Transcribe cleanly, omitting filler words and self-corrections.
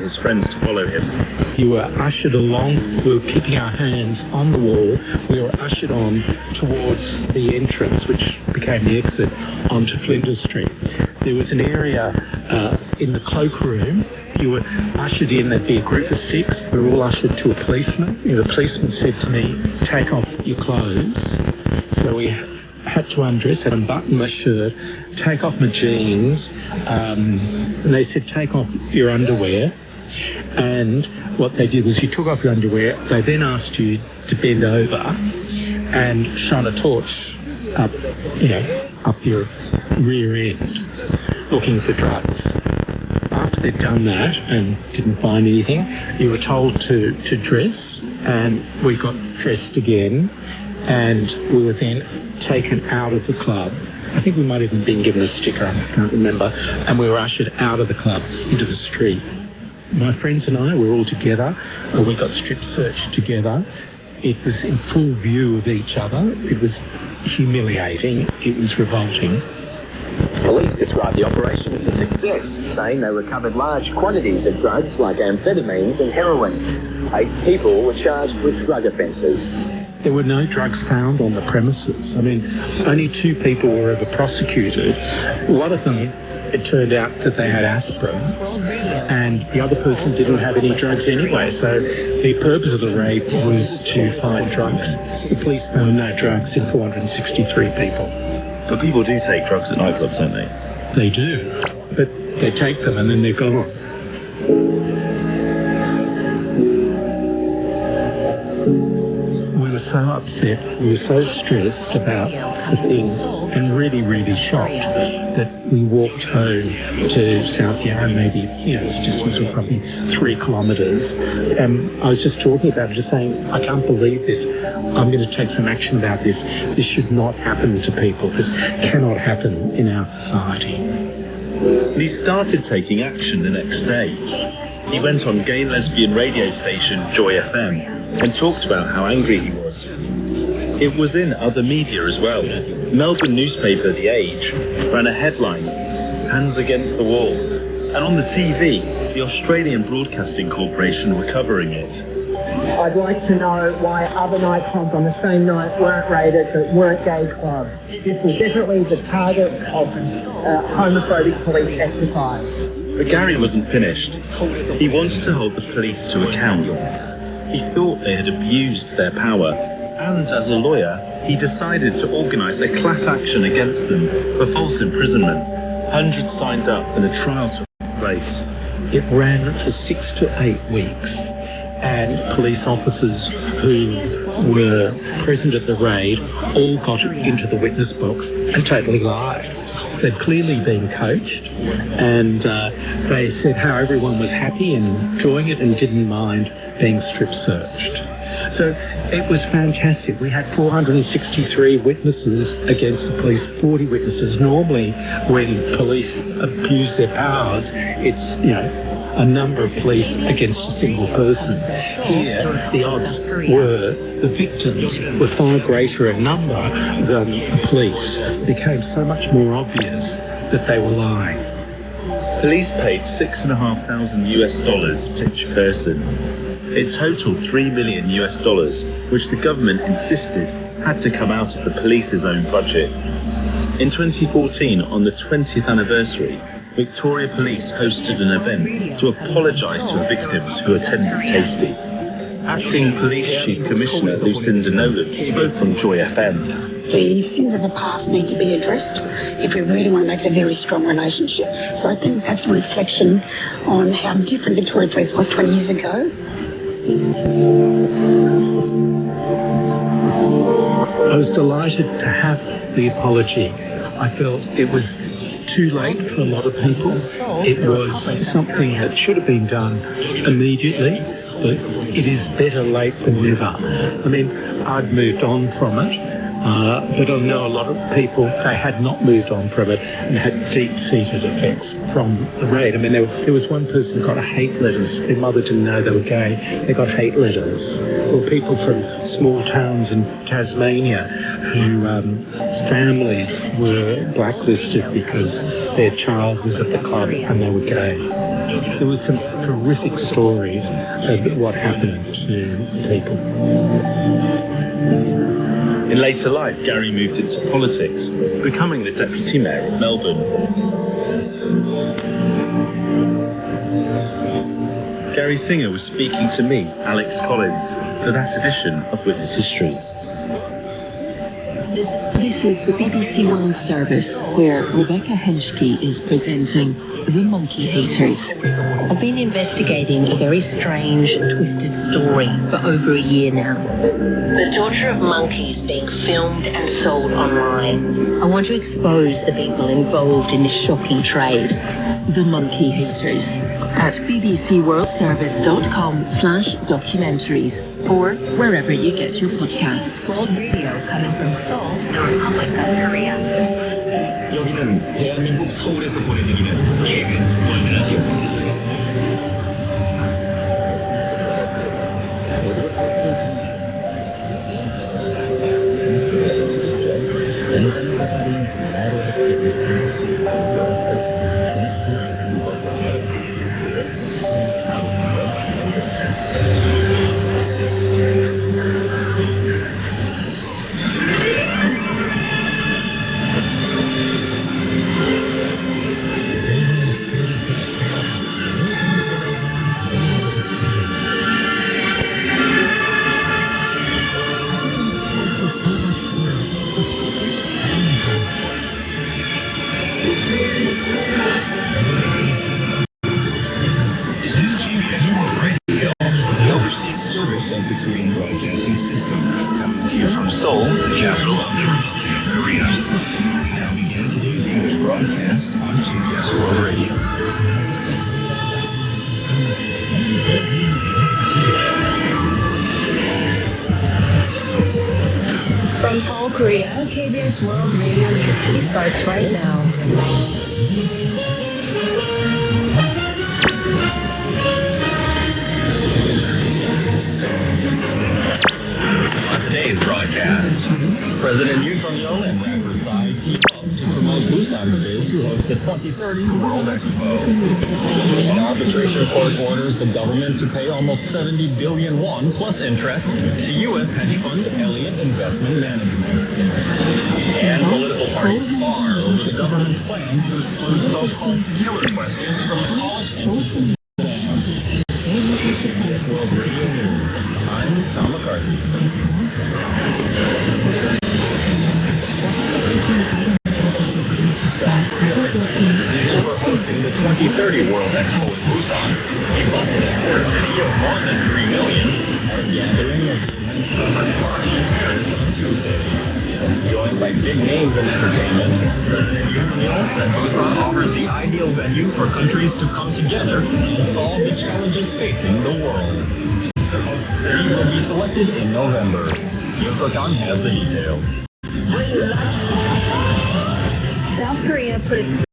his friends to follow him. You were ushered along, we were keeping our hands on the wall, we were ushered on towards the entrance, which became the exit, onto Flinders Street. There was an area in the cloakroom. You were ushered in, there'd be a group of 6. We were all ushered to a policeman. The policeman said to me, take off your clothes. So we had to undress, had to unbutton my shirt, take off my jeans, and they said, take off your underwear. And what they did was you took off your underwear, they then asked you to bend over and shine a torch up your rear end, looking for drugs. After they'd done that and didn't find anything, you were told to dress, and we got dressed again, and we were then taken out of the club. I think we might have even been given a sticker, I can't remember, and we were ushered out of the club into the street. My friends and I were all together, we got strip searched together. It was in full view of each other. It was humiliating. It was revolting. Police described the operation as a success, saying they recovered large quantities of drugs like amphetamines and heroin. 8 people were charged with drug offences. There were no drugs found on the premises. I mean, only 2 people were ever prosecuted. One of them, it turned out that they had aspirin, and the other person didn't have any drugs anyway, so the purpose of the raid was to find drugs. The police found no drugs in 463 people. But people do take drugs at nightclubs, don't they? They do, but they take them and then they're gone. We were so upset, we were so stressed about the thing and really, really shocked that we walked home to South Yarra, maybe, its distance was probably 3 kilometres. And I was just talking about it, just saying, I can't believe this. I'm going to take some action about this. This should not happen to people. This cannot happen in our society. And he started taking action the next day. He went on gay lesbian radio station Joy FM and talked about how angry he was. It was in other media as well. Melbourne newspaper The Age ran a headline, "Hands Against the Wall." And on the TV, the Australian Broadcasting Corporation were covering it. I'd like to know why other nightclubs on the same night weren't raided but weren't gay clubs. This was definitely the target of homophobic police exercise. But Gary wasn't finished. He wanted to hold the police to account. He thought they had abused their power, and as a lawyer, he decided to organise a class action against them for false imprisonment. Hundreds signed up and a trial took place. It ran for 6 to 8 weeks, and police officers who were present at the raid all got into the witness box and totally lied. They'd clearly been coached, and they said how everyone was happy and enjoying it and didn't mind being strip searched. So it was fantastic. We had 463 witnesses against the police, 40 witnesses. Normally, when police abuse their powers, it's, a number of police against a single person. Here, the odds were the victims were far greater in number than the police. It became so much more obvious that they were lying. Police paid $6,500 to each person. It totaled $3 million, which the government insisted had to come out of the police's own budget. In 2014, on the 20th anniversary, Victoria Police hosted an event to apologise to the victims who attended Tasty. Acting Police Chief Commissioner Lucinda Nolan spoke on Joy FM. The sins of the past need to be addressed if we really want to make a very strong relationship. So I think that's a reflection on how different Victoria Police was 20 years ago. I was delighted to have the apology. I felt it was too late for a lot of people. It was something that should have been done immediately, but it is better late than never. I mean, I'd moved on from it, but I know a lot of people, they had not moved on from it and had deep-seated effects from the raid. I mean, there was one person who got hate letters. Their mother didn't know they were gay. They got hate letters. There were people from small towns in Tasmania whose families were blacklisted because their child was at the club and they were gay. There were some horrific stories of what happened to people. In later life, Gary moved into politics, becoming the deputy mayor of Melbourne. Gary Singer was speaking to me, Alex Collins, for that edition of Witness History. This is the BBC World Service, where Rebecca Henschke is presenting The Monkey Haters. I've been investigating a very strange, twisted story for over a year now. The torture of monkeys being filmed and sold online. I want to expose the people involved in this shocking trade. The Monkey Haters at bbcworldservice.com/documentaries or wherever you get your podcasts. World Radio coming from Seoul, the Republic of Korea. 여기는 대한민국 서울에서 보내드리는 KBS World Radio. From Seoul, Korea, KBS World Radio English starts right now. On today's broadcast, President Yoon Suk-yeol and rapper Psy team up to promote Busan bid to host the 2030 World Expo. An arbitration court orders the government to pay almost 70 billion won plus interest to U.S. hedge fund Elliott Investment Management. And political parties spar over the government's plan to exclude so-called killer questions from college entrances. KBS World Radio News. I'm Tom McCarthy. We're hosting the 2030 World Expo in Busan. A busted airport city of more than 3 million are gathering at the immense summer party in Paris on Tuesday. Joined by big names in entertainment, President Yoon Suk-yeol said Busan offers the ideal venue for countries to come together and solve the challenges facing the world. The host city will be selected in November. Yoon Suk-yeol has the details. South Korea put its